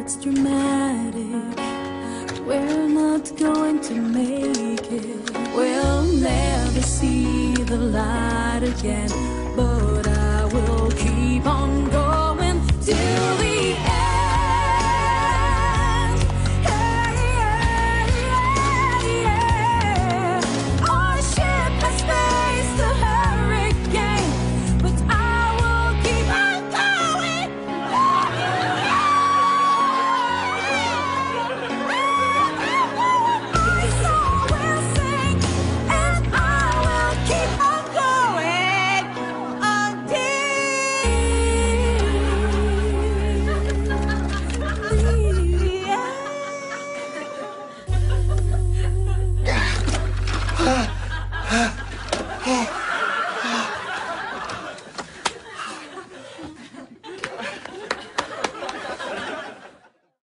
it's dramatic. We're not going to make it. We'll never see the light again. But I will keep on going till the end. Yeah, yeah, yeah, yeah. Our ship has faced the hurricane, but I will keep on going. My soul will sing, and I will keep on going until the end.